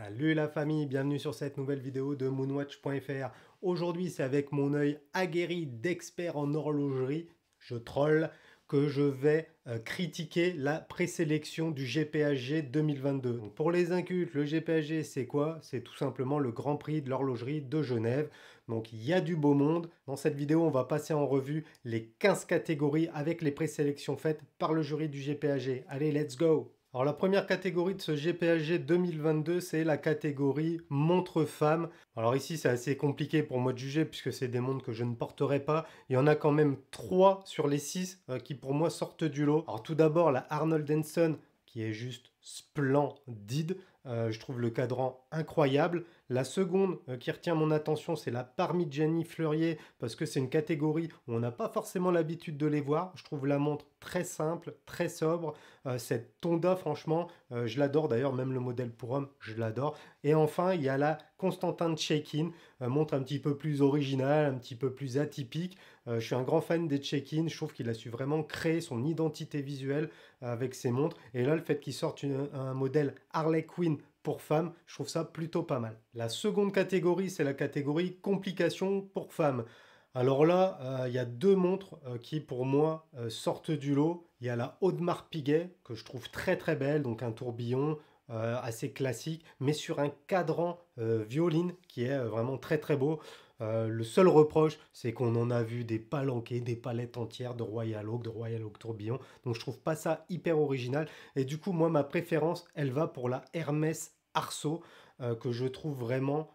Salut la famille, bienvenue sur cette nouvelle vidéo de moonwatch.fr. Aujourd'hui, c'est avec mon œil aguerri d'expert en horlogerie, je troll, que je vais critiquer la présélection du GPHG 2022. Donc, pour les incultes, le GPHG, c'est quoi? C'est tout simplement le Grand Prix de l'horlogerie de Genève. Donc il y a du beau monde. Dans cette vidéo, on va passer en revue les 15 catégories avec les présélections faites par le jury du GPHG. Allez, let's go! Alors la première catégorie de ce GPHG 2022, c'est la catégorie montre femme. Alors ici, c'est assez compliqué pour moi de juger puisque c'est des montres que je ne porterai pas. Il y en a quand même 3 sur les 6 qui pour moi sortent du lot. Alors tout d'abord, la Arnold Son qui est juste splendide. Je trouve le cadran incroyable. La seconde qui retient mon attention, c'est la Parmigiani Fleurier parce que c'est une catégorie où on n'a pas forcément l'habitude de les voir. Je trouve la montre très simple, très sobre. Cette Tonda, franchement, je l'adore. D'ailleurs, même le modèle pour homme, je l'adore. Et enfin, il y a la Constantin Check-in, montre un petit peu plus originale, un petit peu plus atypique. Je suis un grand fan des check-in. Je trouve qu'il a su vraiment créer son identité visuelle avec ses montres. Et là, le fait qu'il sorte un modèle Harley Quinn pour femmes, je trouve ça plutôt pas mal. La seconde catégorie, c'est la catégorie complications pour femmes. Alors là, il y a deux montres qui, pour moi, sortent du lot. Il y a la Audemars Piguet, que je trouve très très belle, donc un tourbillon assez classique, mais sur un cadran violine qui est vraiment très très beau. Le seul reproche, c'est qu'on en a vu des palanquets, des palettes entières de Royal Oak tourbillon. Donc je trouve pas ça hyper original. Et du coup, moi, ma préférence, elle va pour la Hermès Arceau, que je trouve vraiment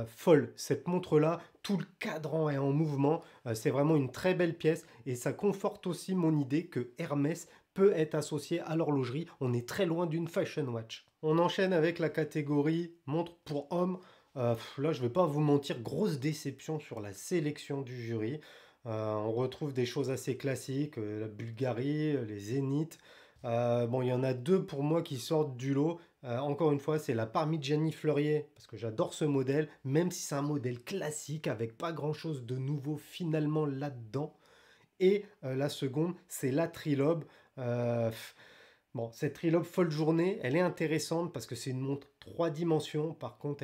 folle. Cette montre-là, tout le cadran est en mouvement. C'est vraiment une très belle pièce et ça conforte aussi mon idée que Hermès peut être associé à l'horlogerie. On est très loin d'une fashion watch. On enchaîne avec la catégorie montre pour hommes. Là, je ne vais pas vous mentir, grosse déception sur la sélection du jury. On retrouve des choses assez classiques, la Bulgarie, les Zénith. Bon, il y en a deux pour moi qui sortent du lot. Encore une fois, c'est la Parmigiani Fleurier, parce que j'adore ce modèle, même si c'est un modèle classique avec pas grand-chose de nouveau finalement là-dedans. Et la seconde, c'est la Trilobe. Euh, Bon, cette Trilobe folle journée, elle est intéressante parce que c'est une montre 3 dimensions. Par contre,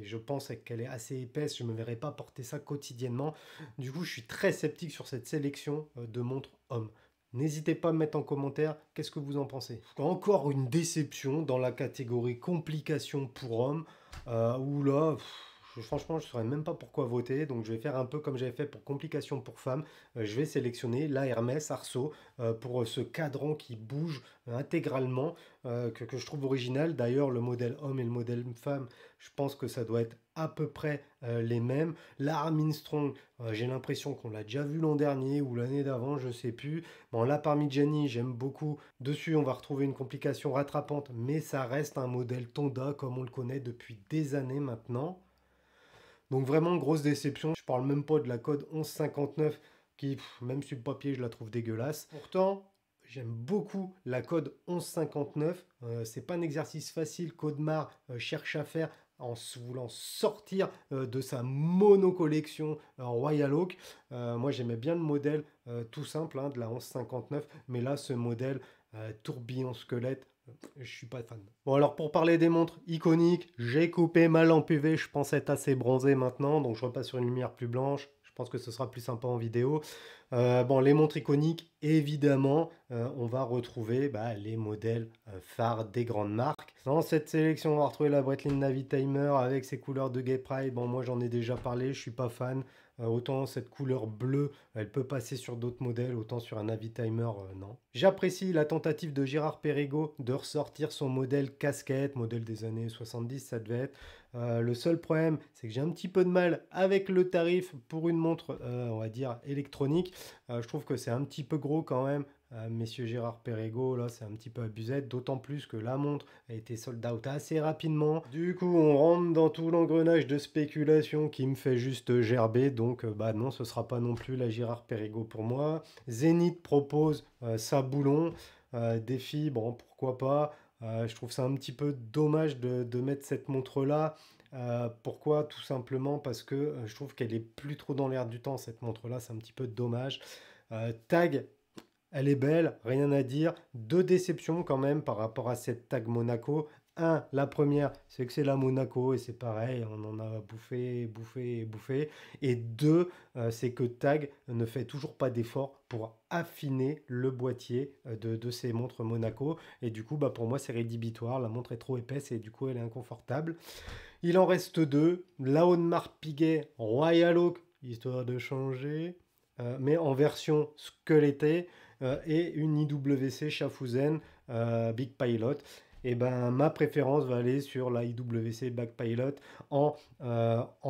je pense qu'elle est assez épaisse. Je ne me verrai pas porter ça quotidiennement. Du coup, je suis très sceptique sur cette sélection de montres hommes. N'hésitez pas à me mettre en commentaire qu'est-ce que vous en pensez. Encore une déception dans la catégorie complications pour hommes, où là, franchement, je ne saurais même pas pourquoi voter. Donc, je vais faire un peu comme j'avais fait pour complications pour femmes. Je vais sélectionner la Hermès Arceau pour ce cadran qui bouge intégralement, que je trouve original. D'ailleurs, le modèle homme et le modèle femme, je pense que ça doit être à peu près les mêmes. La Armstrong, j'ai l'impression qu'on l'a déjà vu l'an dernier ou l'année d'avant, je sais plus. Bon, la Parmigiani, j'aime beaucoup. Dessus, on va retrouver une complication rattrapante, mais ça reste un modèle Tonda comme on le connaît depuis des années maintenant. Donc vraiment grosse déception. Je parle même pas de la code 1159 qui, même sur le papier, je la trouve dégueulasse. Pourtant, j'aime beaucoup la code 1159. C'est pas un exercice facile qu'Audemars cherche à faire en voulant sortir de sa mono-collection Royal Oak. Moi, j'aimais bien le modèle tout simple de la 1159, mais là, ce modèle tourbillon squelette, je suis pas fan. Bon alors pour parler des montres iconiques, j'ai coupé ma lampe UV, je pense être assez bronzé maintenant, donc je repasse sur une lumière plus blanche. Je pense que ce sera plus sympa en vidéo. Bon, les montres iconiques, évidemment, on va retrouver les modèles phares des grandes marques. Dans cette sélection, on va retrouver la Breitling Navitimer avec ses couleurs de Gay Pride. Bon, moi j'en ai déjà parlé, je suis pas fan. Autant cette couleur bleue, elle peut passer sur d'autres modèles, autant sur un Navitimer, non. J'apprécie la tentative de Gérard Perregaux de ressortir son modèle casquette, modèle des années 70, ça devait être. Le seul problème, c'est que j'ai un petit peu de mal avec le tarif pour une montre, on va dire, électronique. Je trouve que c'est un petit peu gros quand même. Messieurs Gérard Perregaux, là, c'est un petit peu abusé, d'autant plus que la montre a été sold out assez rapidement. Du coup, on rentre dans tout l'engrenage de spéculation qui me fait juste gerber, donc non, ce sera pas non plus la Gérard Perregaux pour moi. Zénith propose sa boulon, défi, bon, pourquoi pas. Je trouve ça un petit peu dommage de mettre cette montre-là. Pourquoi? Tout simplement parce que je trouve qu'elle est plus trop dans l'air du temps, cette montre-là, c'est un petit peu dommage. Tag, Elle est belle, rien à dire. Deux déceptions quand même par rapport à cette tag Monaco. Un, la première, c'est que c'est la Monaco et c'est pareil, on en a bouffé, bouffé et bouffé. Et deux, c'est que Tag ne fait toujours pas d'effort pour affiner le boîtier de ces montres Monaco. Et du coup, bah, pour moi, c'est rédhibitoire. La montre est trop épaisse et du coup, elle est inconfortable. Il en reste deux. La Audemars Piguet Royal Oak, histoire de changer, mais en version squelettée, et une IWC Schaffhausen Big Pilot. Et ben ma préférence va aller sur la IWC Big Pilot en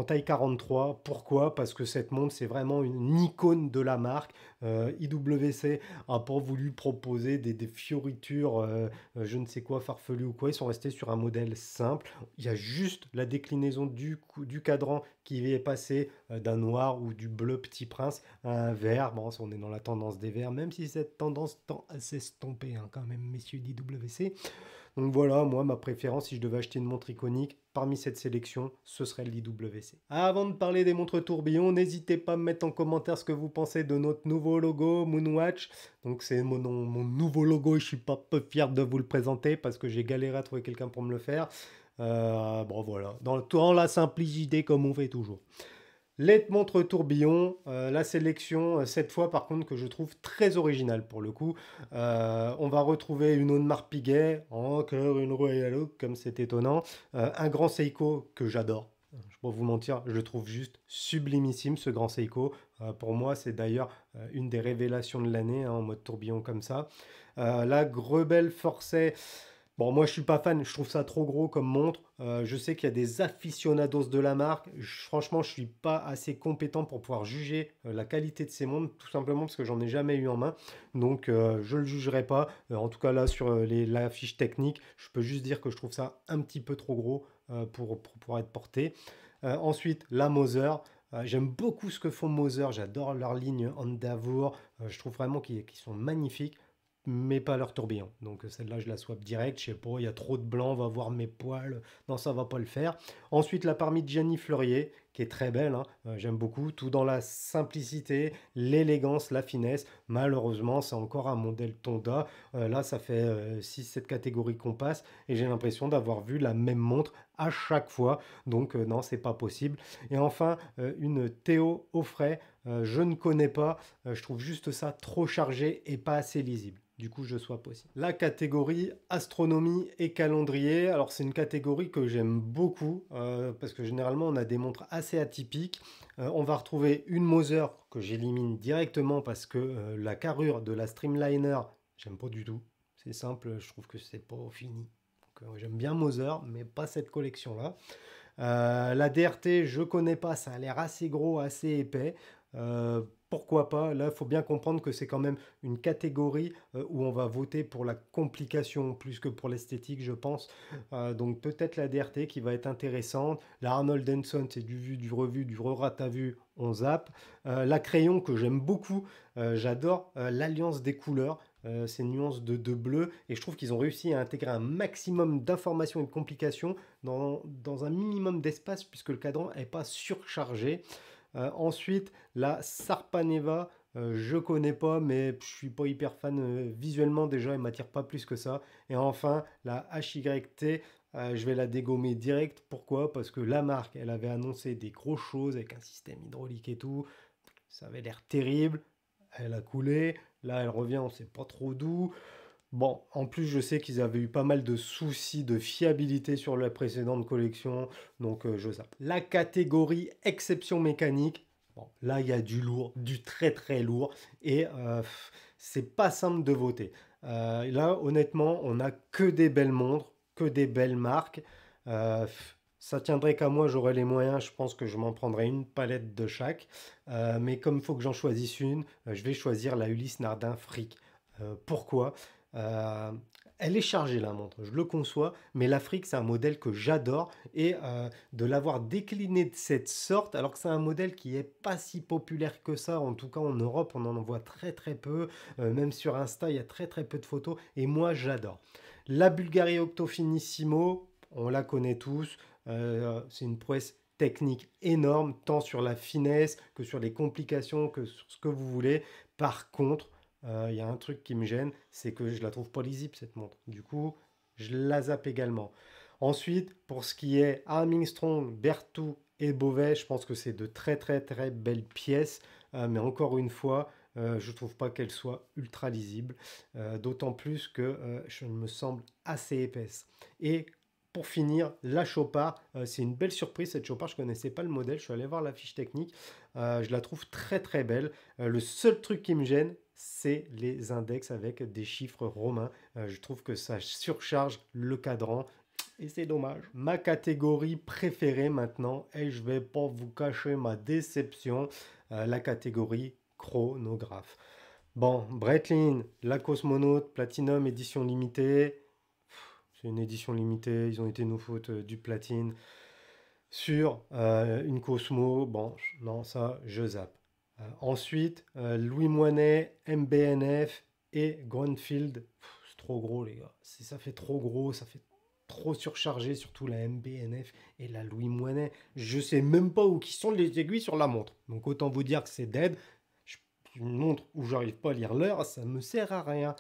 taille 43. Pourquoi? Parce que cette montre, c'est vraiment une icône de la marque. IWC a pas voulu proposer des fioritures, je ne sais quoi, farfelues ou quoi. Ils sont restés sur un modèle simple. Il y a juste la déclinaison du cadran qui est passé d'un noir ou du bleu Petit Prince à un vert. Bon, on est dans la tendance des verts, même si cette tendance tend à s'estomper hein, quand même, messieurs d'IWC. Donc voilà, moi, ma préférence, si je devais acheter une montre iconique, parmi cette sélection, ce serait l'IWC. Avant de parler des montres tourbillons, n'hésitez pas à me mettre en commentaire ce que vous pensez de notre nouveau logo Moonwatch. Donc c'est mon nouveau logo et je suis pas peu fier de vous le présenter parce que j'ai galéré à trouver quelqu'un pour me le faire. Bon voilà, dans la simplicité comme on fait toujours. Les montres tourbillon, la sélection, cette fois par contre que je trouve très originale pour le coup. On va retrouver une Audemars Piguet, encore une Royal Oak comme c'est étonnant, un grand Seiko que j'adore. Je ne vais pas vous mentir, je le trouve juste sublimissime ce grand Seiko. Pour moi, c'est d'ailleurs une des révélations de l'année hein, en mode tourbillon comme ça. La Grebel Forcet. Bon, moi je suis pas fan, je trouve ça trop gros comme montre. Je sais qu'il y a des aficionados de la marque. Franchement, je suis pas assez compétent pour pouvoir juger la qualité de ces montres, tout simplement parce que j'en ai jamais eu en main. Donc je le jugerai pas. En tout cas là sur la fiche technique, je peux juste dire que je trouve ça un petit peu trop gros pour pouvoir être porté. Ensuite, la Moser. J'aime beaucoup ce que font Moser, j'adore leur ligne Endeavour, je trouve vraiment qu'ils sont magnifiques mais pas leur tourbillon. Donc celle-là, je la swap direct. Je sais pas, il y a trop de blanc, on va voir mes poils. Non, ça va pas le faire. Ensuite, la Parmigiani Fleurier, qui est très belle. Hein. J'aime beaucoup. Tout dans la simplicité, l'élégance, la finesse. Malheureusement, c'est encore un modèle Tonda. Là, ça fait 6-7 catégories qu'on passe. Et j'ai l'impression d'avoir vu la même montre à chaque fois. Donc non, c'est pas possible. Et enfin, une Théo au frais. Je ne connais pas. Je trouve juste ça trop chargé et pas assez lisible. Du coup, je sois possible. La catégorie astronomie et calendrier. Alors, c'est une catégorie que j'aime beaucoup parce que généralement, on a des montres assez atypiques. On va retrouver une Moser que j'élimine directement parce que la carrure de la Streamliner, j'aime pas du tout. C'est simple, je trouve que c'est pas fini. J'aime bien Moser, mais pas cette collection-là. La DRT, je connais pas, ça a l'air assez gros, assez épais. Pourquoi pas? Là, il faut bien comprendre que c'est quand même une catégorie où on va voter pour la complication plus que pour l'esthétique, je pense. Donc peut-être la DRT qui va être intéressante. La Arnold Denson, c'est du vu, du revu, du re-rat à vue, on zappe. La Crayon que j'aime beaucoup, j'adore l'alliance des couleurs. Ces nuances de bleu et je trouve qu'ils ont réussi à intégrer un maximum d'informations et de complications dans un minimum d'espace puisque le cadran n'est pas surchargé. Ensuite, la Sarpaneva, je connais pas, mais je suis pas hyper fan visuellement déjà, elle m'attire pas plus que ça. Et enfin, la HYT, je vais la dégommer direct. Pourquoi? Parce que la marque, elle avait annoncé des grosses choses avec un système hydraulique et tout. Ça avait l'air terrible. Elle a coulé. Là, elle revient, on sait pas trop d'où. Bon, en plus, je sais qu'ils avaient eu pas mal de soucis de fiabilité sur la précédente collection, donc je zappe. La catégorie exception mécanique, bon, là, il y a du lourd, du très très lourd, et c'est pas simple de voter. Là, honnêtement, on n'a que des belles montres, que des belles marques. Ça tiendrait qu'à moi, j'aurais les moyens, je pense que je m'en prendrais une palette de chaque. Mais comme il faut que j'en choisisse une, je vais choisir la Ulysse Nardin Fric. Pourquoi? Euh, Elle est chargée la montre, je le conçois, mais l'Afrique c'est un modèle que j'adore et de l'avoir décliné de cette sorte, alors que c'est un modèle qui est pas si populaire que ça, en tout cas en Europe on en voit très très peu, même sur Insta il y a très très peu de photos et moi j'adore. La Bulgari Octofinissimo, on la connaît tous, c'est une prouesse technique énorme, tant sur la finesse que sur les complications, que sur ce que vous voulez. Par contre, il y a un truc qui me gêne, c'est que je la trouve pas lisible cette montre. Du coup, je la zappe également. Ensuite, pour ce qui est Armstrong, Berthoud et Beauvais, je pense que c'est de très très très belles pièces, mais encore une fois, je ne trouve pas qu'elles soient ultra lisibles, d'autant plus que je me semble assez épaisse. Et pour finir, la Chopard, c'est une belle surprise cette Chopard, je ne connaissais pas le modèle, je suis allé voir la fiche technique, je la trouve très très belle. Le seul truc qui me gêne, c'est les index avec des chiffres romains. Je trouve que ça surcharge le cadran et c'est dommage. Ma catégorie préférée maintenant, et je vais pas vous cacher ma déception, la catégorie chronographe. Bon, Breitling, la Cosmonaut Platinum édition limitée. C'est une édition limitée, ils ont été nous foutre du platine sur une Cosmo. Bon, non, ça, je zappe. Ensuite, Louis Moinet, MBNF et Grunfield. C'est trop gros, les gars. Ça fait trop gros, ça fait trop surchargé, surtout la MBNF et la Louis Moinet. Je sais même pas où qui sont les aiguilles sur la montre. Donc autant vous dire que c'est dead. Une montre où j'arrive pas à lire l'heure, ça me sert à rien.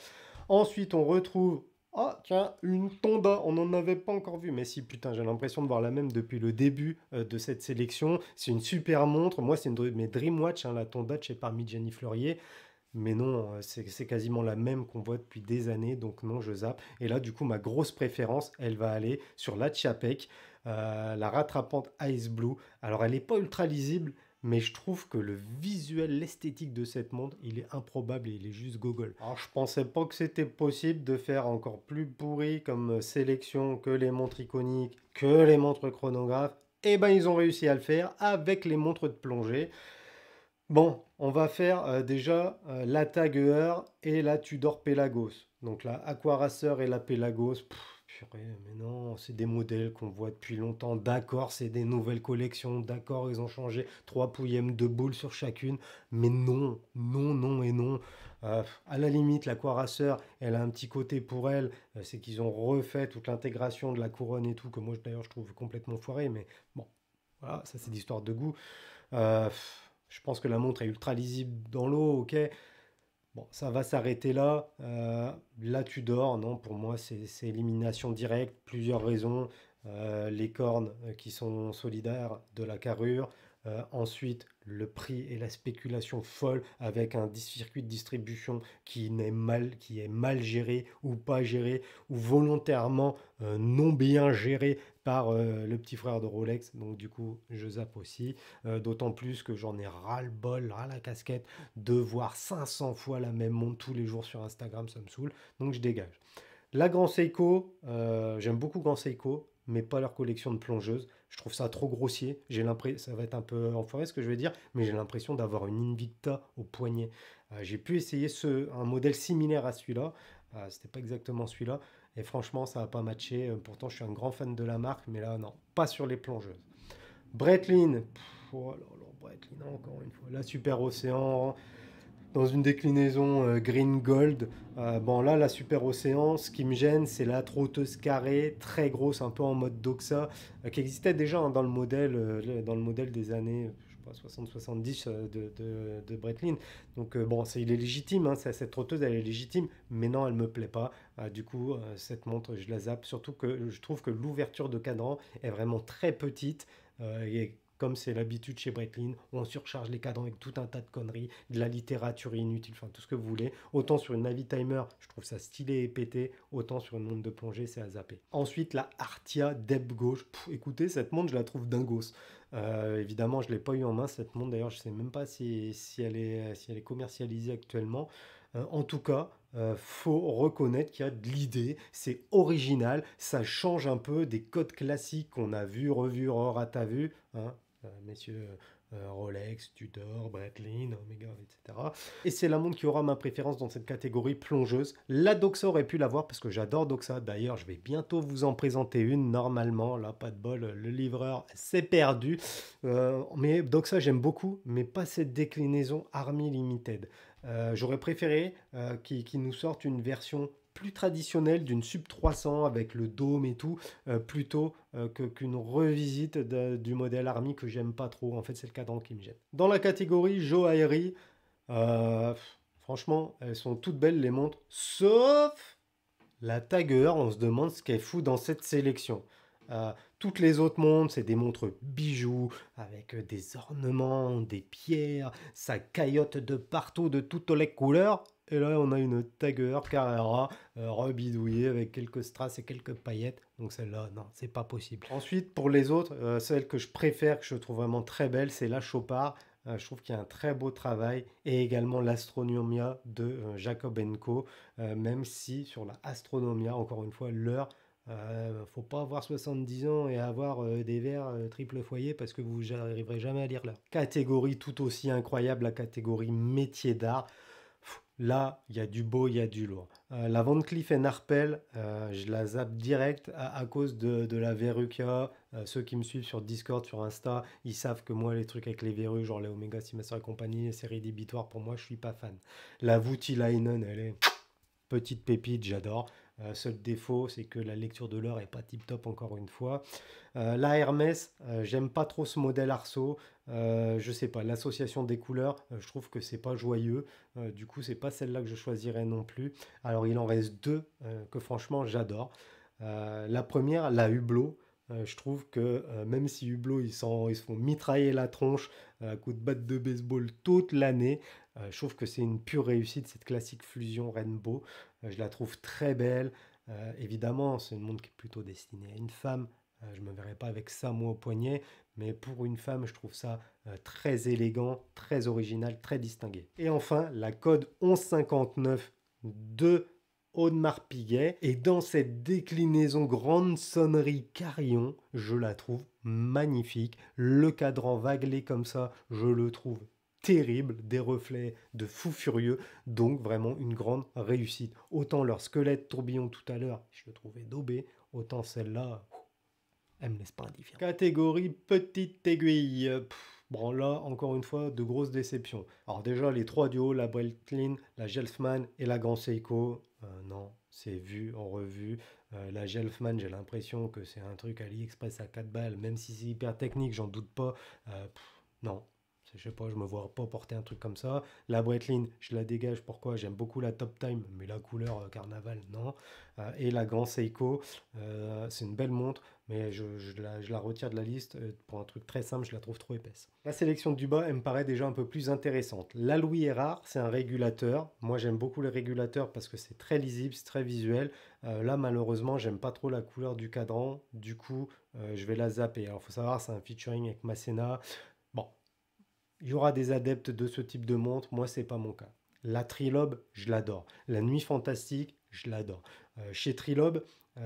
Ensuite, on retrouve ah, tiens, une Tonda, on n'en avait pas encore vu. Mais si, putain, j'ai l'impression de voir la même depuis le début de cette sélection. C'est une super montre. Moi, c'est une de mes Dreamwatch, hein, la Tonda de chez Parmigiani Fleurier. Mais non, c'est quasiment la même qu'on voit depuis des années. Donc non, je zappe. Et là, du coup, ma grosse préférence, elle va aller sur la Chapek, la rattrapante Ice Blue. Alors, elle n'est pas ultra lisible, mais je trouve que le visuel, l'esthétique de cette montre, il est improbable et il est juste gogol. Alors je pensais pas que c'était possible de faire encore plus pourri comme sélection que les montres iconiques, que les montres chronographes. Et ben ils ont réussi à le faire avec les montres de plongée. Bon, on va faire déjà la Tag Heuer et la Tudor Pelagos. Donc la Aquaracer et la Pelagos, purée, mais non, c'est des modèles qu'on voit depuis longtemps. D'accord, c'est des nouvelles collections. D'accord, ils ont changé 3 pouillèmes de boules sur chacune. Mais non, non, non et non. À la limite, l'Aquaracer, elle a un petit côté pour elle. C'est qu'ils ont refait toute l'intégration de la couronne et tout, que moi d'ailleurs je trouve complètement foiré. Mais bon, voilà, ça c'est d'histoire de goût. Euh, je pense que la montre est ultra lisible dans l'eau, ok. Bon, ça va s'arrêter là. Là, tu dors. Non, pour moi, c'est élimination directe. Plusieurs raisons. Les cornes qui sont solidaires de la carrure. Ensuite, le prix et la spéculation folle avec un circuit de distribution qui est mal géré ou pas géré ou volontairement non bien géré par le petit frère de Rolex. Donc du coup, je zappe aussi. D'autant plus que j'en ai ras-le-bol, ras la casquette de voir 500 fois la même montre tous les jours sur Instagram, ça me saoule. Donc je dégage. La Grand Seiko, j'aime beaucoup Grand Seiko, mais pas leur collection de plongeuses. Je trouve ça trop grossier. J'ai l'impression, ça va être un peu enfoiré ce que je vais dire, mais j'ai l'impression d'avoir une Invicta au poignet. J'ai pu essayer un modèle similaire à celui-là. C'était pas exactement celui-là. Et franchement, ça n'a pas matché. Pourtant, je suis un grand fan de la marque, mais là, non, pas sur les plongeuses. Breitling, oh là là, Breitling, encore une fois. La Super Océan, dans une déclinaison green gold. Bon là, la Super Océan, ce qui me gêne, c'est la trotteuse carrée, très grosse, un peu en mode Doxa, qui existait déjà hein, dans le modèle des années, je sais pas, 60-70 de Breitling. Donc bon, il est légitime, hein, cette trotteuse, elle est légitime, mais non, elle me plaît pas. Du coup, cette montre, je la zappe, surtout que je trouve que l'ouverture de cadran est vraiment très petite. Et comme c'est l'habitude chez Breitling, on surcharge les cadrans avec tout un tas de conneries, de la littérature inutile, enfin tout ce que vous voulez. Autant sur une Navitimer, je trouve ça stylé et pété, autant sur une montre de plongée, c'est à zapper. Ensuite, la Artia Deb Gauche. Écoutez, cette montre, je la trouve dingos. Évidemment, je ne l'ai pas eu en main, cette montre. D'ailleurs, je ne sais même pas si elle est commercialisée actuellement. En tout cas, faut reconnaître qu'il y a de l'idée, c'est original, ça change un peu des codes classiques qu'on a vus, revus, rata vu, hein, messieurs Rolex, Tudor, Breitling, Omega, etc. Et c'est la montre qui aura ma préférence dans cette catégorie plongeuse. La Doxa aurait pu l'avoir parce que j'adore Doxa. D'ailleurs, je vais bientôt vous en présenter une. Normalement, là, pas de bol, le livreur s'est perdu. Mais Doxa, j'aime beaucoup, mais pas cette déclinaison Army Limited. J'aurais préféré qu'ils nous sortent une version plus traditionnelle d'une Sub 300 avec le dôme et tout, plutôt qu'une revisite du modèle Army que j'aime pas trop. En fait, c'est le cadran qui me gêne. Dans la catégorie Joaillerie, euh, Franchement, elles sont toutes belles les montres, sauf la Tiger. On se demande ce qu'elle fout dans cette sélection. Toutes les autres montres, c'est des montres bijoux avec des ornements, des pierres, ça caillote de partout, de toutes les couleurs. Et là, on a une Tiger Carrera rebidouillée avec quelques strass et quelques paillettes. Donc celle-là, non, c'est pas possible. Ensuite, pour les autres, celle que je préfère, que je trouve vraiment très belle, c'est la Chopard. Je trouve qu'il y a un très beau travail. Et également l'Astronomia de Jacob Co. Même si sur la Astronomia, encore une fois, l'heure, faut pas avoir 70 ans et avoir des verres triple foyer parce que vous n'arriverez jamais à lire l'heure. Catégorie tout aussi incroyable, la catégorie métier d'art. Là, il y a du beau, il y a du lourd. La Van Cleef Arpels, je la zappe direct à cause de la verrue qu'il y a. Ceux qui me suivent sur Discord, sur Insta, ils savent que moi, les trucs avec les verrues, genre les Omega Seamaster et compagnie, les séries débitoires, pour moi, je suis pas fan. La Voutilainen, elle est petite pépite, j'adore. Seul défaut, c'est que la lecture de l'heure est pas tip top encore une fois. La Hermès, j'aime pas trop ce modèle arceau. Je sais pas, l'association des couleurs, je trouve que c'est pas joyeux. Du coup, c'est pas celle-là que je choisirais non plus. Alors, il en reste deux que franchement j'adore. La première, la Hublot. Je trouve que même si Hublot ils se font mitrailler la tronche à coups de batte de baseball toute l'année, je trouve que c'est une pure réussite cette classique fusion Rainbow. Je la trouve très belle. Évidemment, c'est une montre qui est plutôt destinée à une femme. Je ne me verrai pas avec ça moi au poignet, mais pour une femme, je trouve ça très élégant, très original, très distingué. Et enfin, la code 1159 de Audemars Piguet. Et dans cette déclinaison grande sonnerie carillon, je la trouve magnifique. Le cadran vaguelé comme ça, je le trouve terrible, des reflets de fou furieux, donc vraiment une grande réussite. Autant leur squelette tourbillon tout à l'heure, je le trouvais daubé, autant celle-là, elle me laisse pas indifférent. Catégorie petite aiguille. Bon là, encore une fois, de grosses déceptions. Alors déjà, les trois du haut, la Breitling, la Gelfman et la Grand Seiko, non, c'est vu en revue. La Gelfman, j'ai l'impression que c'est un truc AliExpress à 4 balles, même si c'est hyper technique, j'en doute pas. Non, je sais pas, je me vois pas porter un truc comme ça. La Breitling, je la dégage. Pourquoi? J'aime beaucoup la Top Time, mais la couleur carnaval, non. Et la Grand Seiko, c'est une belle montre, mais je la retire de la liste pour un truc très simple, je la trouve trop épaisse. La sélection du bas, elle me paraît déjà un peu plus intéressante. La Louis Erard, c'est un régulateur. Moi, j'aime beaucoup les régulateurs parce que c'est très lisible, c'est très visuel. Là, malheureusement, j'aime pas trop la couleur du cadran. Du coup, je vais la zapper. Alors, il faut savoir, c'est un featuring avec Masséna. Bon, il y aura des adeptes de ce type de montre, moi c'est pas mon cas. La Trilobe, je l'adore. La Nuit Fantastique, je l'adore. Chez Trilobe,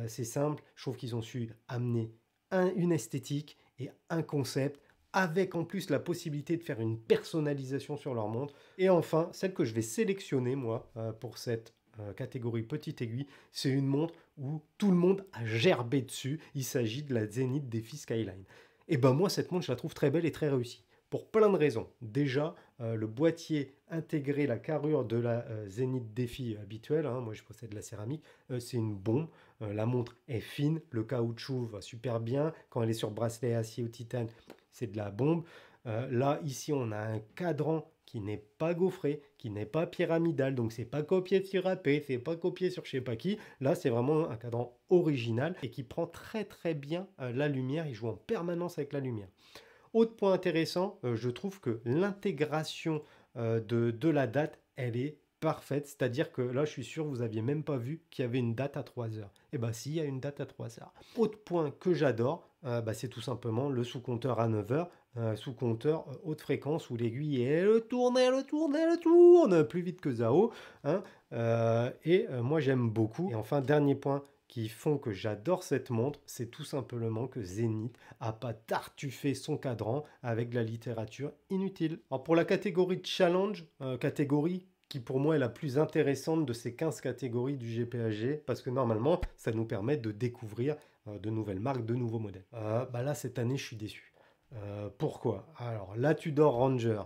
c'est simple, je trouve qu'ils ont su amener une esthétique et un concept avec en plus la possibilité de faire une personnalisation sur leur montre. Et enfin, celle que je vais sélectionner moi pour cette catégorie petite aiguille, c'est une montre où tout le monde a gerbé dessus. Il s'agit de la Zenith Défi Skyline. Et ben moi cette montre je la trouve très belle et très réussie pour plein de raisons. Déjà, le boîtier intégré, la carrure de la Zenith Défi habituelle, hein, moi je possède la céramique, c'est une bombe. La montre est fine, le caoutchouc va super bien. Quand elle est sur bracelet acier ou titane, c'est de la bombe. Là, ici, on a un cadran qui n'est pas gaufré, qui n'est pas pyramidal, donc c'est pas copié sur AP, c'est pas copié sur je sais pas qui. Là, c'est vraiment un cadran original et qui prend très très bien la lumière. Il joue en permanence avec la lumière. Autre point intéressant, je trouve que l'intégration de la date, elle est parfaite. C'est-à-dire que là, je suis sûr, vous n'aviez même pas vu qu'il y avait une date à 3 heures. Et bien, si, il y a une date à 3 heures. Autre point que j'adore, c'est tout simplement le sous-compteur à 9 heures. Sous-compteur haute fréquence où l'aiguille, elle tourne, elle tourne, elle tourne, plus vite que Zao. Hein. Moi, j'aime beaucoup. Et enfin, dernier point qui font que j'adore cette montre, c'est tout simplement que Zenith a pas tartuffé son cadran avec de la littérature inutile. Alors pour la catégorie de challenge, catégorie qui pour moi est la plus intéressante de ces 15 catégories du GPAG, parce que normalement, ça nous permet de découvrir de nouvelles marques, de nouveaux modèles. Là, cette année, je suis déçu. Pourquoi? Alors, la Tudor Ranger,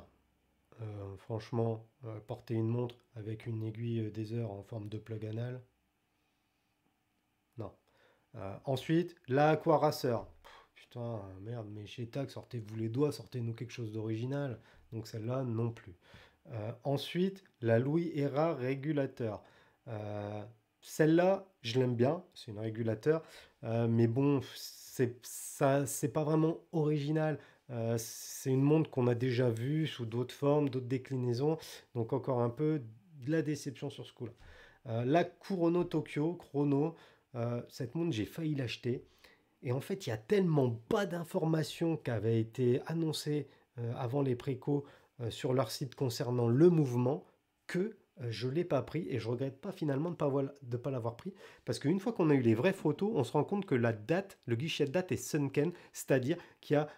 franchement, porter une montre avec une aiguille des heures en forme de plug anal, non. Ensuite, la Aquaracer. Putain, merde, mais chez TAC, sortez-vous les doigts, sortez-nous quelque chose d'original. Donc celle-là, non plus. Ensuite, la Louis Era régulateur. Euh, Celle-là, je l'aime bien, c'est une régulateur, mais bon, c'est pas vraiment original. C'est une montre qu'on a déjà vue sous d'autres formes, d'autres déclinaisons, donc encore un peu de la déception sur ce coup-là. La Kurono Tokyo, Chrono, cette montre, j'ai failli l'acheter. Et en fait, il y a tellement pas d'informations qui avaient été annoncées avant les précaux sur leur site concernant le mouvement que je ne l'ai pas pris et je regrette pas finalement de pas l'avoir pris parce qu'une fois qu'on a eu les vraies photos, on se rend compte que la date, le guichet de date est sunken, c'est-à-dire qu'il y a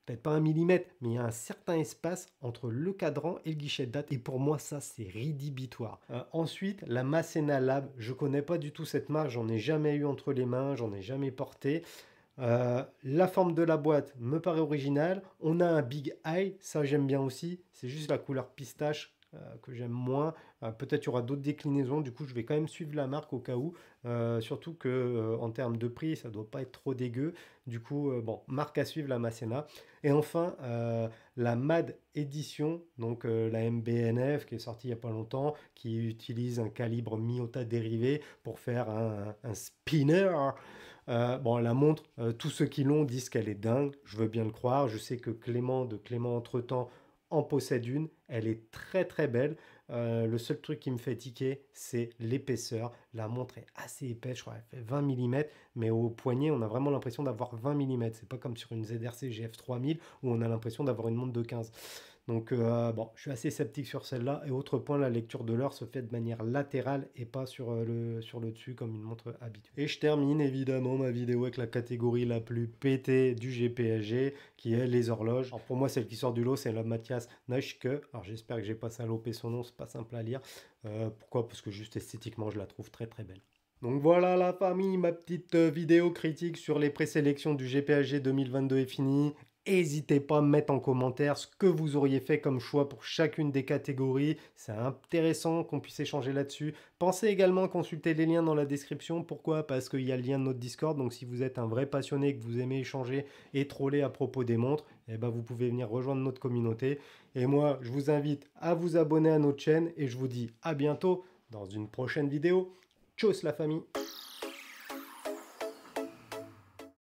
peut-être pas un millimètre, mais il y a un certain espace entre le cadran et le guichet de date. Et pour moi, ça, c'est rédhibitoire. Ensuite, la Masena Lab. Je connais pas du tout cette marque, j'en ai jamais eu entre les mains, j'en ai jamais porté. La forme de la boîte me paraît originale. On a un Big Eye, ça j'aime bien aussi. C'est juste la couleur pistache que j'aime moins. Peut-être il y aura d'autres déclinaisons. Du coup, je vais quand même suivre la marque au cas où. Surtout que en termes de prix, ça doit pas être trop dégueu. Du coup, bon, marque à suivre la Masena. Et enfin, la MAD Edition, donc la MBNF qui est sortie il y a pas longtemps, qui utilise un calibre Miyota dérivé pour faire un spinner. Bon, la montre, tous ceux qui l'ont disent qu'elle est dingue, je veux bien le croire. Je sais que Clément de Clément Entretemps en possède une, elle est très très belle. Le seul truc qui me fait tiquer, c'est l'épaisseur. La montre est assez épaisse, je crois qu'elle fait 20 mm, mais au poignet, on a vraiment l'impression d'avoir 20 mm. C'est pas comme sur une ZRC GF 3000 où on a l'impression d'avoir une montre de 15. Donc bon, je suis assez sceptique sur celle-là. Et autre point, la lecture de l'heure se fait de manière latérale et pas sur le dessus comme une montre habituelle. Et je termine évidemment ma vidéo avec la catégorie la plus pétée du GPSG, qui est les horloges. Alors pour moi, celle qui sort du lot, c'est la Matthias Neischke. Alors j'espère que j'ai pas salopé son nom, c'est pas simple à lire. Pourquoi? Parce que juste esthétiquement, je la trouve très très belle. Donc voilà la famille, ma petite vidéo critique sur les présélections du GPSG 2022 est finie. N'hésitez pas à me mettre en commentaire ce que vous auriez fait comme choix pour chacune des catégories. C'est intéressant qu'on puisse échanger là-dessus. Pensez également à consulter les liens dans la description. Pourquoi? Parce qu'il y a le lien de notre Discord. Donc si vous êtes un vrai passionné, que vous aimez échanger et troller à propos des montres, eh ben, vous pouvez venir rejoindre notre communauté. Et moi, je vous invite à vous abonner à notre chaîne et je vous dis à bientôt dans une prochaine vidéo. Tchuss la famille!